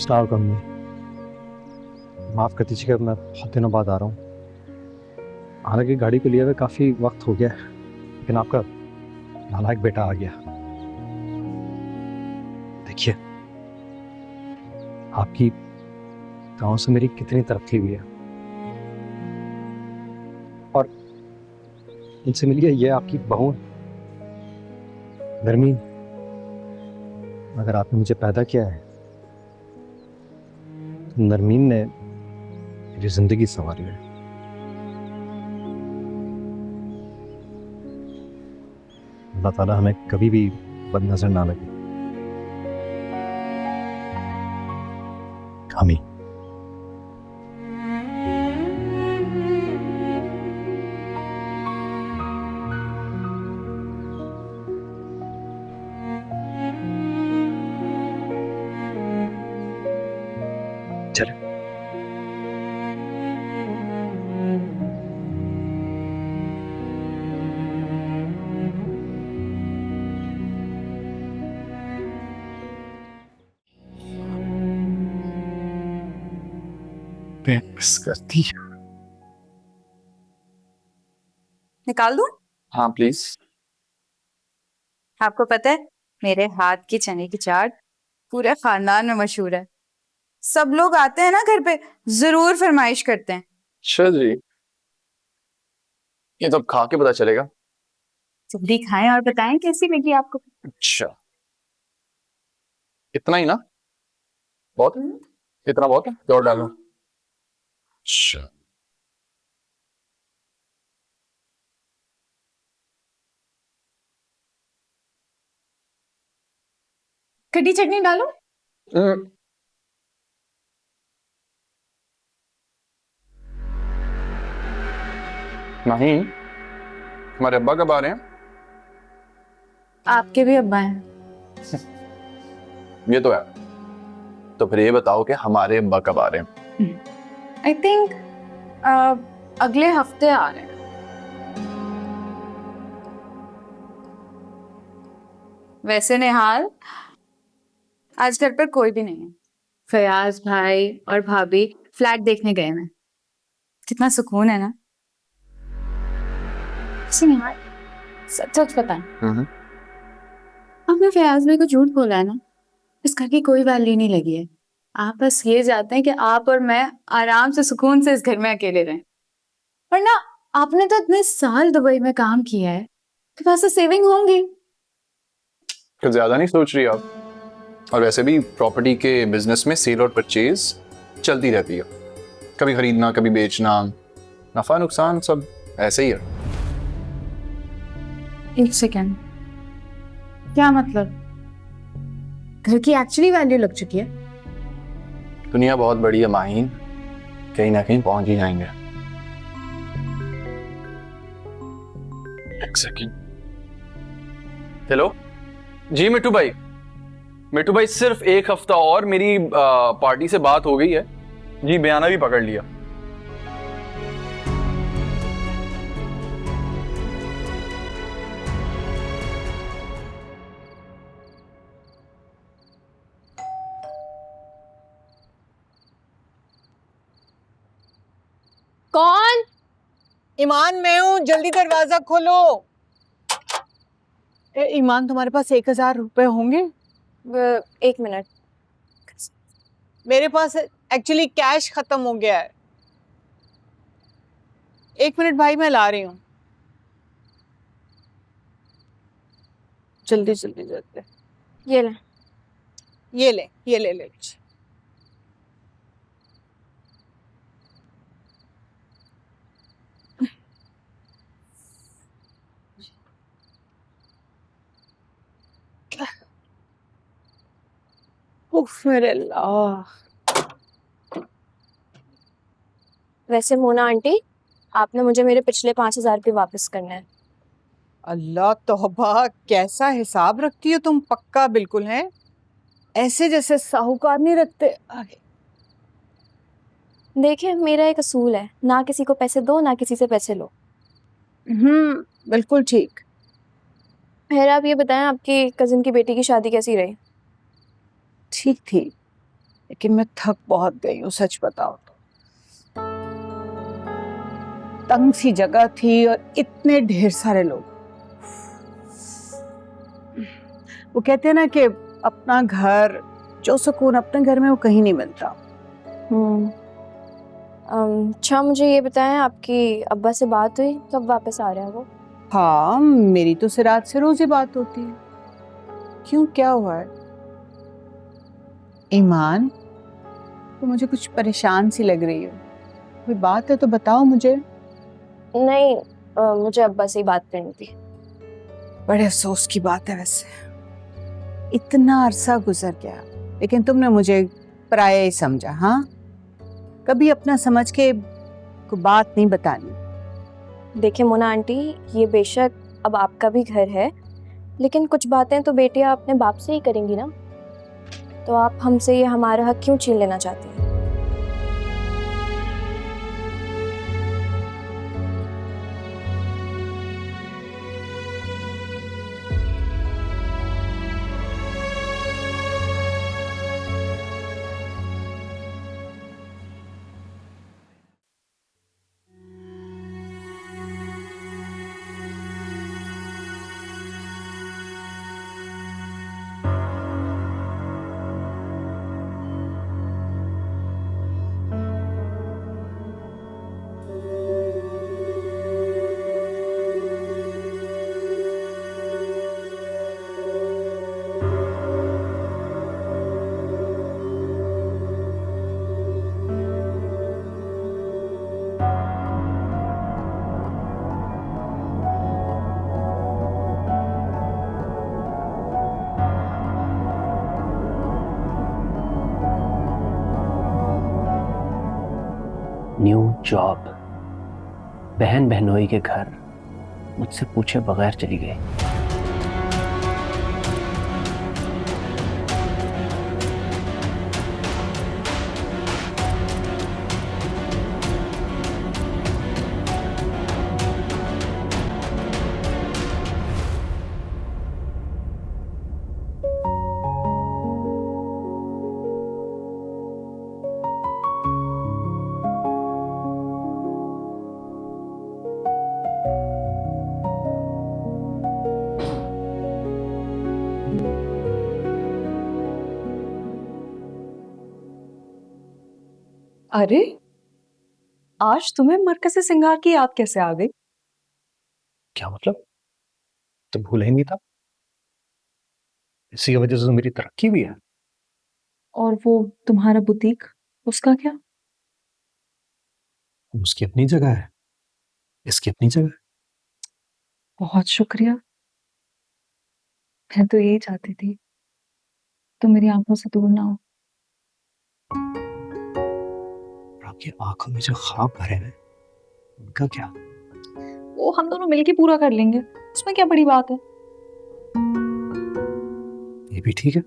सलाम करूँगी। माफ़ कर दीजिएगा, मैं बहुत दिनों बाद आ रहा हूँ। हालांकि गाड़ी को लिए हुए काफ़ी वक्त हो गया है, लेकिन आपका नालायक बेटा आ गया। देखिए, आपकी गांव से मेरी कितनी तरक्की हुई है, और इनसे मिलिए, ये आपकी बहू नरमीन। अगर आपने मुझे पैदा किया है तो नरमीन ने मेरी जिंदगी संवारी है। अल्लाह ताला हमें कभी भी बदनजर ना लगे। आमीन। चले। मिस करती है। निकाल दूं? हाँ प्लीज। आपको पता है मेरे हाथ की चने की चाट पूरे खानदान में मशहूर है। सब लोग आते हैं ना घर पे, जरूर फरमाइश करते हैं। अच्छा जी, ये तो अब खा के पता चलेगा। जल्दी खाएं और बताएं कैसी लगी आपको। अच्छा, इतना ही ना? बहुत है? इतना बहुत है, और डालो। अच्छा, खट्टी चटनी डालो। नहीं, हमारे अब्बा कब आ रहे हैं? आपके भी अब्बा हैं। ये तो है। तो फिर ये बताओ कि हमारे अब्बा कब आ रहे हैं? आई थिंक अगले हफ्ते आ रहे हैं। वैसे निहाल, आज घर पर कोई भी नहीं है। फयाज भाई और भाभी फ्लैट देखने गए हैं। कितना सुकून है ना। अच्छा निहाल, सच सच बताएं, आपने फयाज भाई को झूठ बोला है ना? इस घर की कोई वैल्यू नहीं लगी है। आप बस ये चाहते हैं कि आप और मैं आराम से सुकून से इस घर में अकेले रहें। वरना आपने तो इतने साल दुबई में काम किया है, आपके पास तो सेविंग होंगी। कुछ ज्यादा नहीं सोच रही आप? और वैसे भी प्रॉपर्टी के बिजनेस में सेल और परचेज चलती रहती है। कभी खरीदना, कभी बेचना, नफा नुकसान सब ऐसे ही है। एक सेकेंड, क्या मतलब? घर की एक्चुअली वैल्यू लग चुकी है? दुनिया बहुत बड़ी है माहीन, कहीं ना कहीं पहुंच ही जाएंगे। एक सेकेंड। हेलो जी मिट्टू भाई। मिट्टू भाई, सिर्फ एक हफ्ता और, मेरी पार्टी से बात हो गई है जी, बयाना भी पकड़ लिया। कौन? ईमान, मैं हूँ, जल्दी दरवाजा खोलो। ईमान, तुम्हारे पास 1,000 रुपए होंगे? एक मिनट। मेरे पास एक्चुअली कैश खत्म हो गया है। 1 मिनट भाई, मैं ला रही हूँ। जल्दी जल्दी जल्दी। ये ले। ये ले, ये ले ले। उफ मेरे अल्लाह। वैसे मोना आंटी, आपने मुझे मेरे पिछले 5,000 रुपये वापस करने हैं। अल्लाह तौबा, कैसा हिसाब रखती हो तुम, पक्का बिल्कुल है, ऐसे जैसे साहूकार नहीं रखते। देखिए, मेरा एक असूल है, ना किसी को पैसे दो ना किसी से पैसे लो। बिल्कुल ठीक। फिर आप ये बताएं, आपकी कजिन की बेटी की शादी कैसी रही? ठीक थी, लेकिन मैं थक बहुत गई हूँ, सच बताओ तो। तंग सी जगह थी और इतने ढेर सारे लोग। वो कहते हैं ना कि अपना घर, जो सुकून अपने घर में वो कहीं नहीं मिलता। अच्छा मुझे ये बताएं, आपकी अब्बा से बात हुई? कब वापस आ रहा है वो? हाँ, मेरी तो सिराज से रोज ही बात होती है। क्यों, क्या हुआ है? ईमान, तो मुझे कुछ परेशान सी लग रही हो। कोई बात है तो बताओ मुझे। नहीं, मुझे अब्बा से ही बात करनी थी। बड़े अफसोस की बात है वैसे, इतना अरसा गुजर गया लेकिन तुमने मुझे पराया ही समझा। हाँ, कभी अपना समझ के कोई बात नहीं बतानी। देखिए मोना आंटी, ये बेशक अब आपका भी घर है, लेकिन कुछ बातें तो बेटियां अपने बाप से ही करेंगी ना। तो आप हमसे ये हमारा हक क्यों छीन लेना चाहती हैं? न्यू जॉब, बहन बहनोई के घर, मुझसे पूछे बगैर चली गई। अरे, आज तुम्हें मरकज़ से सिंगार की याद कैसे आ गई? क्या मतलब? तो भूला ही नहीं था। इसी की वजह से तो मेरी तरक्की भी है। और वो तुम्हारा बुटीक, उसका क्या? उसकी अपनी जगह है, इसकी अपनी जगह है। बहुत शुक्रिया। मैं तो यही चाहती थी तुम मेरी आंखों से दूर ना हो। और आपकी आंखों में जो ख्वाब भरे हैं उनका क्या? वो हम दोनों मिलके पूरा कर लेंगे, उसमें क्या बड़ी बात है। ये भी ठीक है।